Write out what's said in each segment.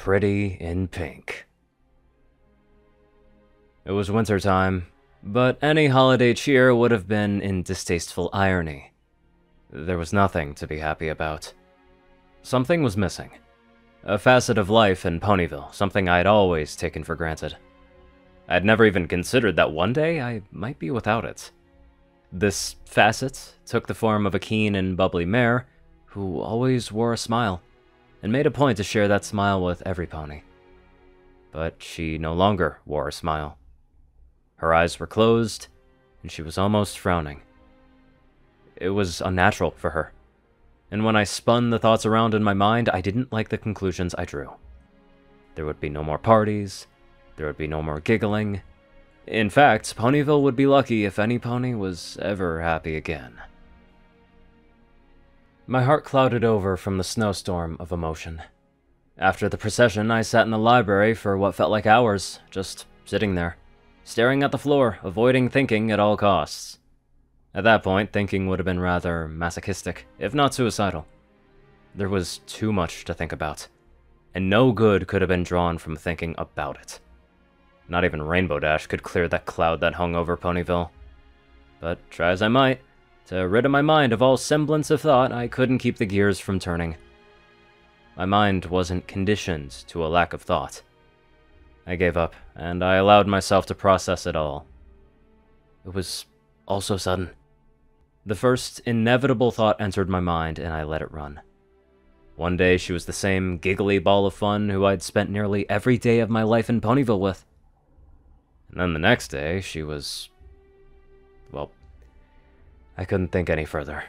pretty in pink. It was winter time, but any holiday cheer would have been in distasteful irony. There was nothing to be happy about. Something was missing. A facet of life in Ponyville, something I'd always taken for granted. I'd never even considered that one day I might be without it. This facet took the form of a keen and bubbly mare who always wore a smile, and made a point to share that smile with every pony. But she no longer wore a smile. Her eyes were closed, and she was almost frowning. It was unnatural for her, and when I spun the thoughts around in my mind, I didn't like the conclusions I drew. There would be no more parties, there would be no more giggling. In fact, Ponyville would be lucky if any pony was ever happy again. My heart clouded over from the snowstorm of emotion. After the procession, I sat in the library for what felt like hours, just sitting there, staring at the floor, avoiding thinking at all costs. At that point, thinking would have been rather masochistic, if not suicidal. There was too much to think about, and no good could have been drawn from thinking about it. Not even Rainbow Dash could clear that cloud that hung over Ponyville. But try as I might, to rid my mind of all semblance of thought, I couldn't keep the gears from turning. My mind wasn't conditioned to a lack of thought. I gave up, and I allowed myself to process it all. It was all so sudden. The first inevitable thought entered my mind, and I let it run. One day she was the same giggly ball of fun who I'd spent nearly every day of my life in Ponyville with. And then the next day, she was... well, I couldn't think any further.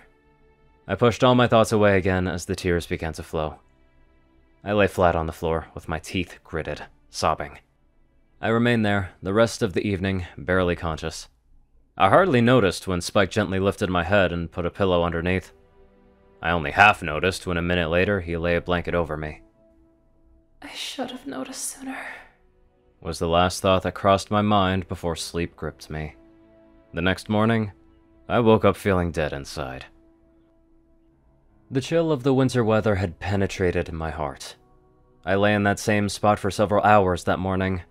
I pushed all my thoughts away again as the tears began to flow. I lay flat on the floor, with my teeth gritted, sobbing. I remained there the rest of the evening, barely conscious. I hardly noticed when Spike gently lifted my head and put a pillow underneath. I only half noticed when a minute later he lay a blanket over me. I should have noticed sooner, was the last thought that crossed my mind before sleep gripped me. The next morning, I woke up feeling dead inside. The chill of the winter weather had penetrated my heart. I lay in that same spot for several hours that morning.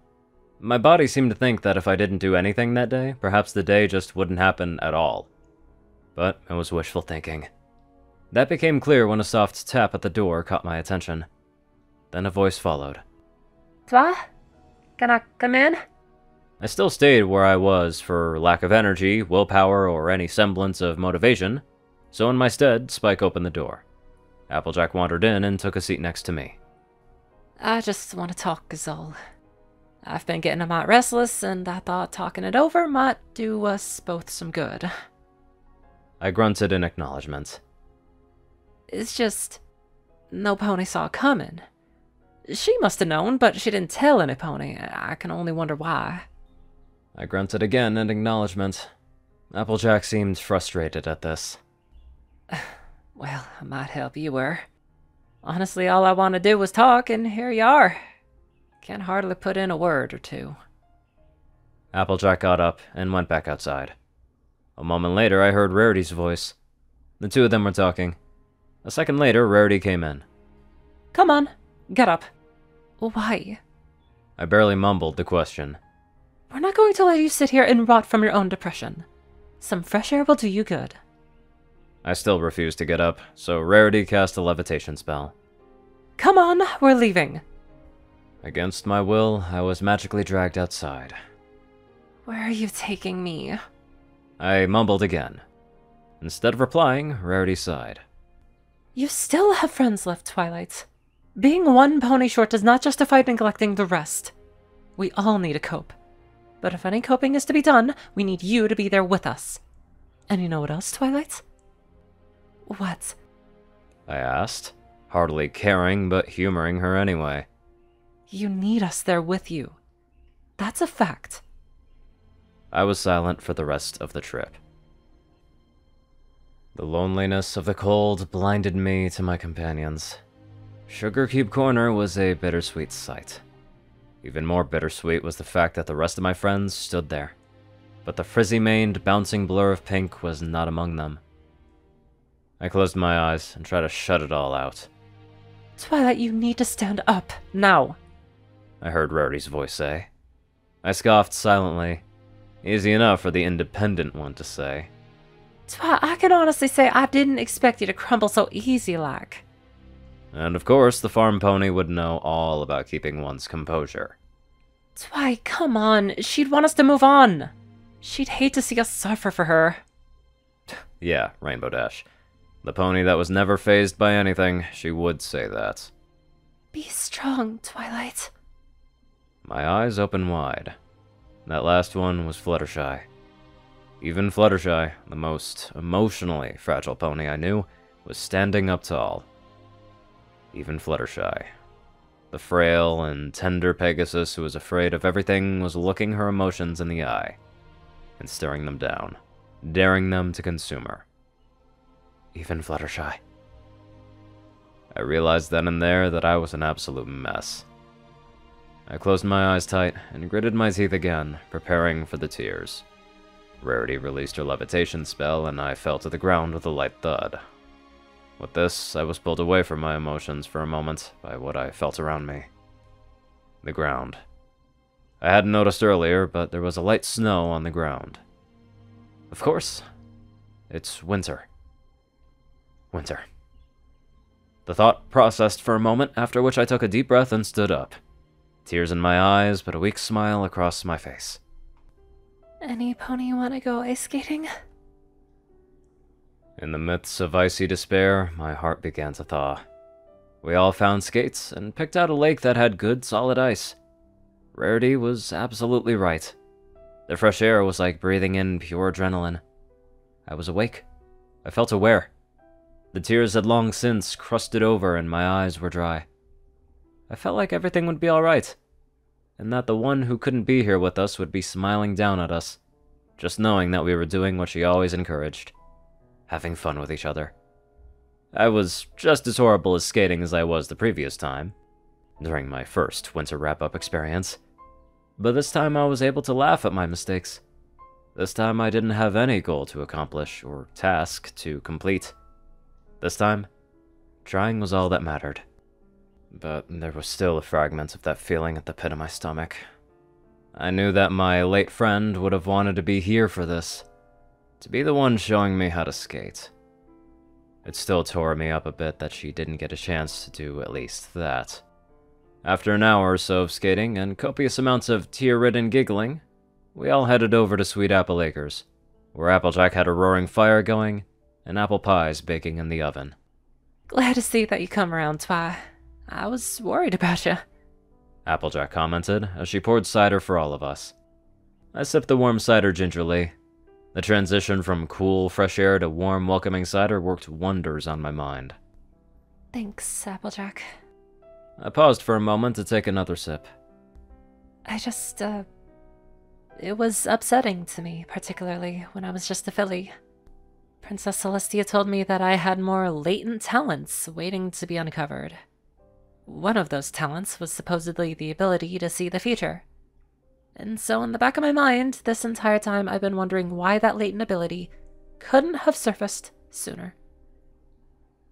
My body seemed to think that if I didn't do anything that day, perhaps the day just wouldn't happen at all. But it was wishful thinking. That became clear when a soft tap at the door caught my attention. Then a voice followed. Twa? Can I come in? I still stayed where I was for lack of energy, willpower, or any semblance of motivation, so in my stead, Spike opened the door. Applejack wandered in and took a seat next to me. I just want to talk is all. I've been getting a mite restless, and I thought talking it over might do us both some good. I grunted in acknowledgement. It's just... no pony saw it coming. She must have known, but she didn't tell any pony. I can only wonder why. I grunted again in acknowledgement. Applejack seemed frustrated at this. Well, I might help you were. Honestly, all I want to do was talk, and here you are. Can't hardly put in a word or two. Applejack got up and went back outside. A moment later, I heard Rarity's voice. The two of them were talking. A second later, Rarity came in. Come on, get up. Why? I barely mumbled the question. We're not going to let you sit here and rot from your own depression. Some fresh air will do you good. I still refused to get up, so Rarity cast a levitation spell. Come on, we're leaving. Against my will, I was magically dragged outside. Where are you taking me? I mumbled again. Instead of replying, Rarity sighed. You still have friends left, Twilight. Being one pony short does not justify neglecting the rest. We all need to cope. But if any coping is to be done, we need you to be there with us. And you know what else, Twilight? What? I asked, hardly caring but humoring her anyway. You need us there with you. That's a fact. I was silent for the rest of the trip. The loneliness of the cold blinded me to my companions. Sugar Cube Corner was a bittersweet sight. Even more bittersweet was the fact that the rest of my friends stood there, but the frizzy-maned, bouncing blur of pink was not among them. I closed my eyes and tried to shut it all out. Twilight, you need to stand up, now. I heard Rarity's voice say. I scoffed silently. Easy enough for the independent one to say. Twilight, I can honestly say I didn't expect you to crumble so easy-like. And of course, the farm pony would know all about keeping one's composure. Twilight, come on, she'd want us to move on. She'd hate to see us suffer for her. Yeah, Rainbow Dash. The pony that was never fazed by anything, she would say that. Be strong, Twilight. My eyes opened wide. That last one was Fluttershy. Even Fluttershy, the most emotionally fragile pony I knew, was standing up tall. Even Fluttershy. The frail and tender Pegasus who was afraid of everything was looking her emotions in the eye and staring them down, daring them to consume her. Even Fluttershy. I realized then and there that I was an absolute mess. I closed my eyes tight and gritted my teeth again, preparing for the tears. Rarity released her levitation spell, and I fell to the ground with a light thud. With this, I was pulled away from my emotions for a moment by what I felt around me. The ground. I hadn't noticed earlier, but there was a light snow on the ground. Of course, it's winter. Winter. The thought processed for a moment, after which I took a deep breath and stood up. Tears in my eyes, but a weak smile across my face. Any pony want to go ice skating? In the midst of icy despair, my heart began to thaw. We all found skates and picked out a lake that had good, solid ice. Rarity was absolutely right. The fresh air was like breathing in pure adrenaline. I was awake. I felt aware. The tears had long since crusted over and my eyes were dry. I felt like everything would be alright, and that the one who couldn't be here with us would be smiling down at us, just knowing that we were doing what she always encouraged. Having fun with each other. I was just as horrible at skating as I was the previous time, during my first winter wrap-up experience. But this time I was able to laugh at my mistakes. This time I didn't have any goal to accomplish or task to complete. This time, trying was all that mattered. But there was still a fragment of that feeling at the pit of my stomach. I knew that my late friend would have wanted to be here for this. To be the one showing me how to skate. It still tore me up a bit that she didn't get a chance to do at least that. After an hour or so of skating and copious amounts of tear-ridden giggling, we all headed over to Sweet Apple Acres, where Applejack had a roaring fire going and apple pies baking in the oven. Glad to see that you come around, Twi. I was worried about you. Applejack commented as she poured cider for all of us. I sipped the warm cider gingerly. The transition from cool, fresh air to warm, welcoming cider worked wonders on my mind. Thanks, Applejack. I paused for a moment to take another sip. It was upsetting to me, particularly when I was just a filly. Princess Celestia told me that I had more latent talents waiting to be uncovered. One of those talents was supposedly the ability to see the future. And so in the back of my mind, this entire time I've been wondering why that latent ability couldn't have surfaced sooner.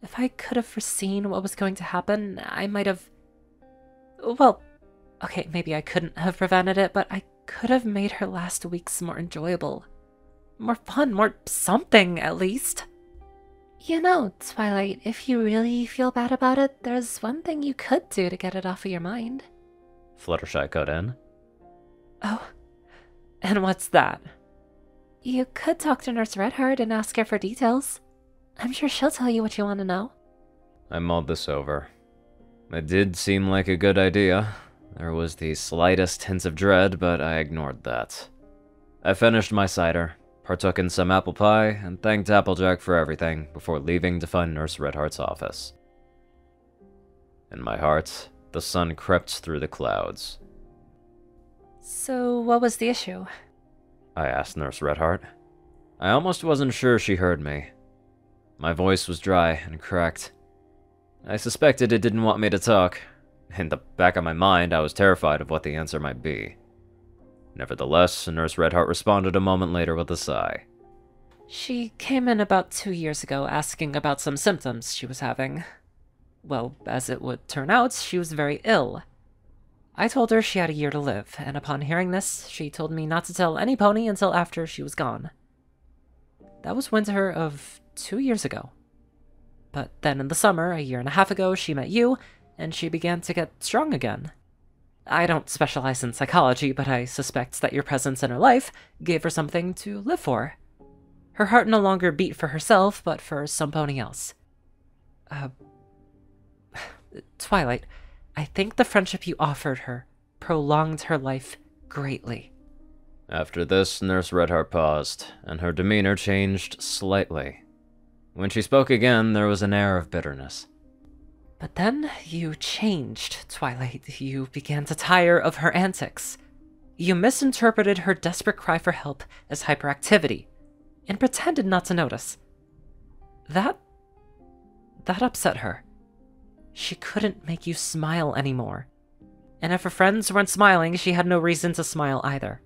If I could have foreseen what was going to happen, I might have... Well, okay, maybe I couldn't have prevented it, but I could have made her last weeks more enjoyable. More fun, more something, at least. You know, Twilight, if you really feel bad about it, there's one thing you could do to get it off of your mind. Fluttershy cut in. Oh, and what's that? You could talk to Nurse Redheart and ask her for details. I'm sure she'll tell you what you want to know. I mulled this over. It did seem like a good idea. There was the slightest hint of dread, but I ignored that. I finished my cider, partook in some apple pie, and thanked Applejack for everything before leaving to find Nurse Redheart's office. In my heart, the sun crept through the clouds. So, what was the issue? I asked Nurse Redheart. I almost wasn't sure she heard me. My voice was dry and cracked. I suspected it didn't want me to talk. In the back of my mind, I was terrified of what the answer might be. Nevertheless, Nurse Redheart responded a moment later with a sigh. She came in about 2 years ago asking about some symptoms she was having. Well, as it would turn out, she was very ill. I told her she had a year to live, and upon hearing this, she told me not to tell any pony until after she was gone. That was winter of 2 years ago. But then in the summer, a year and a half ago, she met you, and she began to get strong again. I don't specialize in psychology, but I suspect that your presence in her life gave her something to live for. Her heart no longer beat for herself, but for some pony else. Twilight, I think the friendship you offered her prolonged her life greatly. After this, Nurse Redheart paused, and her demeanor changed slightly. When she spoke again, there was an air of bitterness. But then you changed, Twilight. You began to tire of her antics. You misinterpreted her desperate cry for help as hyperactivity, and pretended not to notice. That upset her. She couldn't make you smile anymore. And if her friends weren't smiling, she had no reason to smile either.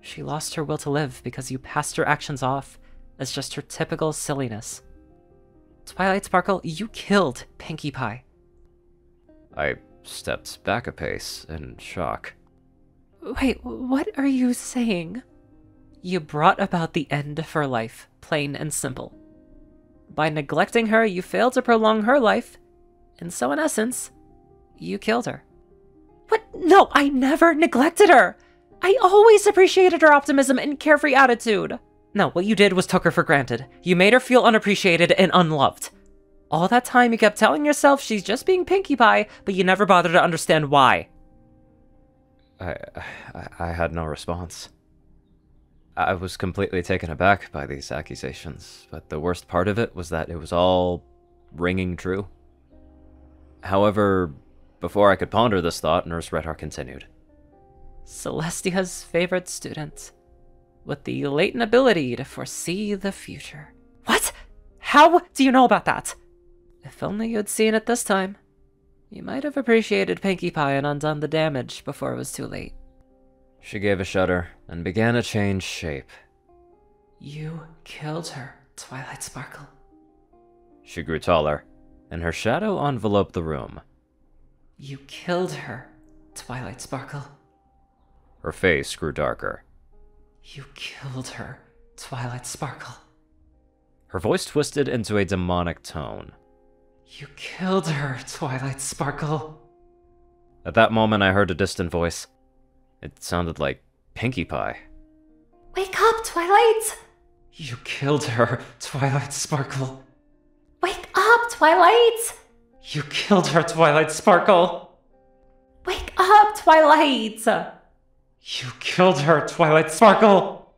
She lost her will to live because you passed her actions off as just her typical silliness. Twilight Sparkle, you killed Pinkie Pie. I stepped back a pace in shock. Wait, what are you saying? You brought about the end of her life, plain and simple. By neglecting her, you failed to prolong her life, and so in essence, you killed her. What? No, I never neglected her! I always appreciated her optimism and carefree attitude! No, what you did was took her for granted. You made her feel unappreciated and unloved. All that time you kept telling yourself she's just being Pinkie Pie, but you never bothered to understand why. I had no response. I was completely taken aback by these accusations, but the worst part of it was that it was all ringing true. However, before I could ponder this thought, Nurse Redheart continued. Celestia's favorite student, with the latent ability to foresee the future. What? How do you know about that? If only you'd seen it this time. You might have appreciated Pinkie Pie and undone the damage before it was too late. She gave a shudder and began to change shape. You killed her, Twilight Sparkle. She grew taller, and her shadow enveloped the room. You killed her, Twilight Sparkle. Her face grew darker. You killed her, Twilight Sparkle. Her voice twisted into a demonic tone. You killed her, Twilight Sparkle. At that moment, I heard a distant voice. It sounded like Pinkie Pie. Wake up, Twilight! You killed her, Twilight Sparkle. Wake up, Twilight! You killed her, Twilight Sparkle. Wake up, Twilight! You killed her, Twilight Sparkle.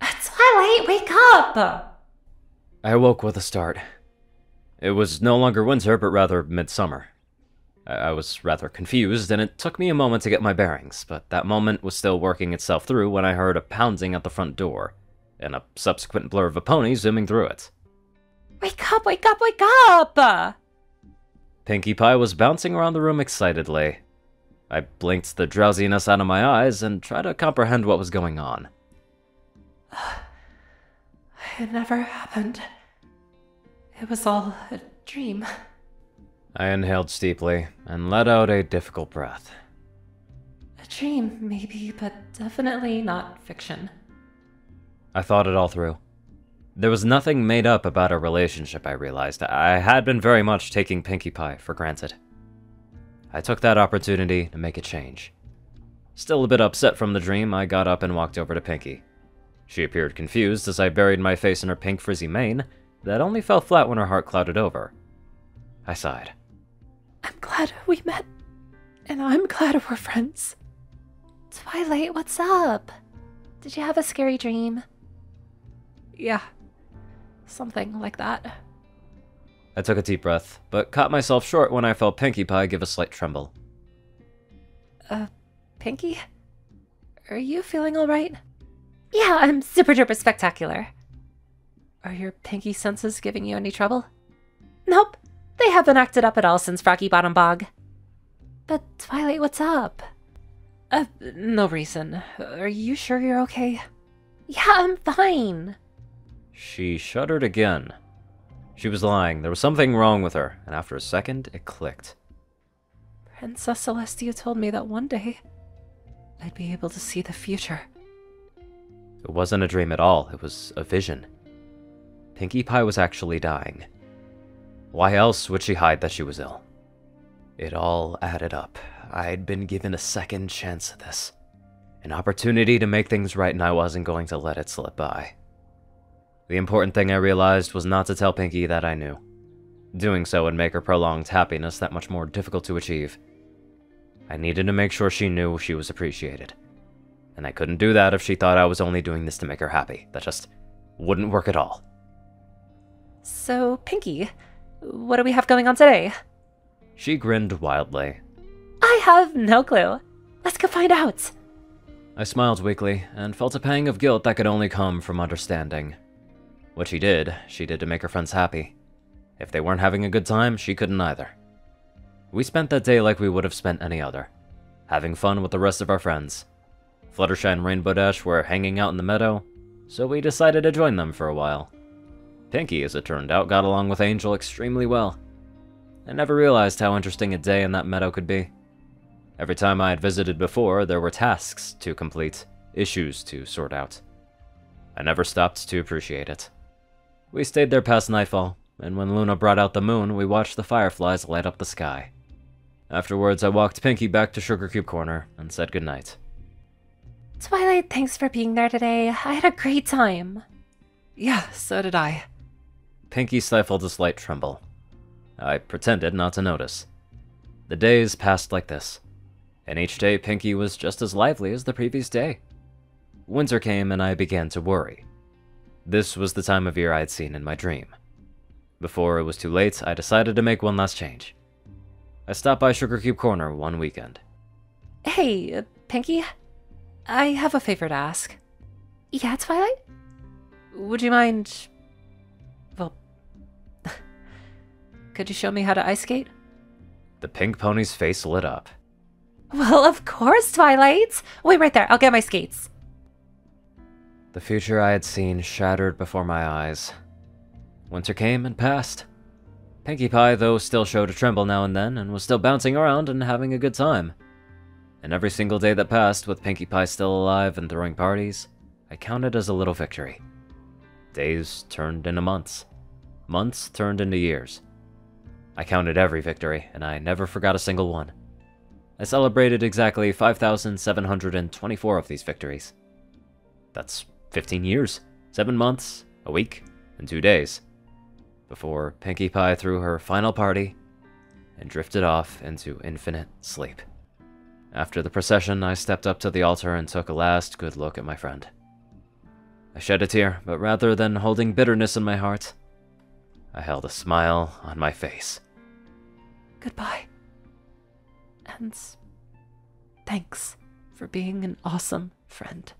Twilight, wake up! I awoke with a start. It was no longer winter, but rather midsummer. I was rather confused, and it took me a moment to get my bearings, but that moment was still working itself through when I heard a pounding at the front door, and a subsequent blur of a pony zooming through it. Wake up, wake up, wake up! Pinkie Pie was bouncing around the room excitedly. I blinked the drowsiness out of my eyes and tried to comprehend what was going on. It never happened. It was all a dream. I inhaled steeply and let out a difficult breath. A dream, maybe, but definitely not fiction. I thought it all through. There was nothing made up about our relationship, I realized. I had been very much taking Pinkie Pie for granted. I took that opportunity to make a change. Still a bit upset from the dream, I got up and walked over to Pinkie. She appeared confused as I buried my face in her pink frizzy mane that only fell flat when her heart clouded over. I sighed. I'm glad we met, and I'm glad we're friends. Twilight, what's up? Did you have a scary dream? Yeah, something like that. I took a deep breath, but caught myself short when I felt Pinkie Pie give a slight tremble. Pinkie? Are you feeling alright? Yeah, I'm super duper spectacular. Are your Pinkie senses giving you any trouble? Nope, they haven't acted up at all since Froggy Bottom Bog. But Twilight, what's up? No reason. Are you sure you're okay? Yeah, I'm fine. She shuddered again. She was lying. There was something wrong with her, and after a second, it clicked. Princess Celestia told me that one day I'd be able to see the future. It wasn't a dream at all. It was a vision. Pinkie Pie was actually dying. Why else would she hide that she was ill? It all added up. I'd been given a second chance at this. An opportunity to make things right, and I wasn't going to let it slip by. The important thing I realized was not to tell Pinkie that I knew. Doing so would make her prolonged happiness that much more difficult to achieve. I needed to make sure she knew she was appreciated. And I couldn't do that if she thought I was only doing this to make her happy. That just wouldn't work at all. So, Pinkie, what do we have going on today? She grinned wildly. I have no clue. Let's go find out. I smiled weakly, and felt a pang of guilt that could only come from understanding. What she did to make her friends happy. If they weren't having a good time, she couldn't either. We spent that day like we would have spent any other, having fun with the rest of our friends. Fluttershy and Rainbow Dash were hanging out in the meadow, so we decided to join them for a while. Pinkie, as it turned out, got along with Angel extremely well. I never realized how interesting a day in that meadow could be. Every time I had visited before, there were tasks to complete, issues to sort out. I never stopped to appreciate it. We stayed there past nightfall, and when Luna brought out the moon, we watched the fireflies light up the sky. Afterwards, I walked Pinkie back to Sugar Cube Corner and said goodnight. Twilight, thanks for being there today. I had a great time. Yeah, so did I. Pinkie stifled a slight tremble. I pretended not to notice. The days passed like this, and each day Pinkie was just as lively as the previous day. Winter came and I began to worry. This was the time of year I had seen in my dream. Before it was too late, I decided to make one last change. I stopped by Sugar Cube Corner one weekend. Hey, Pinkie, I have a favor to ask. Yeah, Twilight? Would you mind... well... could you show me how to ice skate? The pink pony's face lit up. Well, of course, Twilight! Wait right there, I'll get my skates. The future I had seen shattered before my eyes. Winter came and passed. Pinkie Pie, though, still showed a tremble now and then, and was still bouncing around and having a good time. And every single day that passed, with Pinkie Pie still alive and throwing parties, I counted as a little victory. Days turned into months. Months turned into years. I counted every victory, and I never forgot a single one. I celebrated exactly 5,724 of these victories. That's 15 years, 7 months, a week, and 2 days, before Pinkie Pie threw her final party and drifted off into infinite sleep. After the procession, I stepped up to the altar and took a last good look at my friend. I shed a tear, but rather than holding bitterness in my heart, I held a smile on my face. Goodbye. And thanks for being an awesome friend.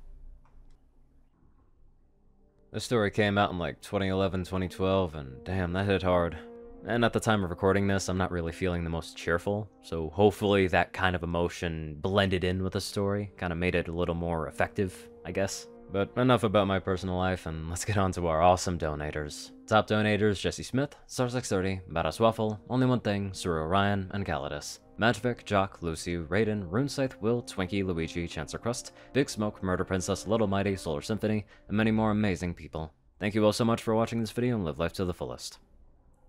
This story came out in like 2011, 2012, and damn, that hit hard. And at the time of recording this, I'm not really feeling the most cheerful, so hopefully that kind of emotion blended in with the story, kind of made it a little more effective, I guess. But enough about my personal life, and let's get on to our awesome donators. Top donators: Jessie Smith, Star630, BadassWaffle, Onlyonething, Ceru, Orion, and Caladis. Magic, Jock, Luciisu, Rayden, Runescythe, Will, Twinkie, Luigi, Chancellor, Crust, Big Smoke, Murder Princess, Little Mighty, Solar Symphony, and many more amazing people. Thank you all so much for watching this video, and live life to the fullest.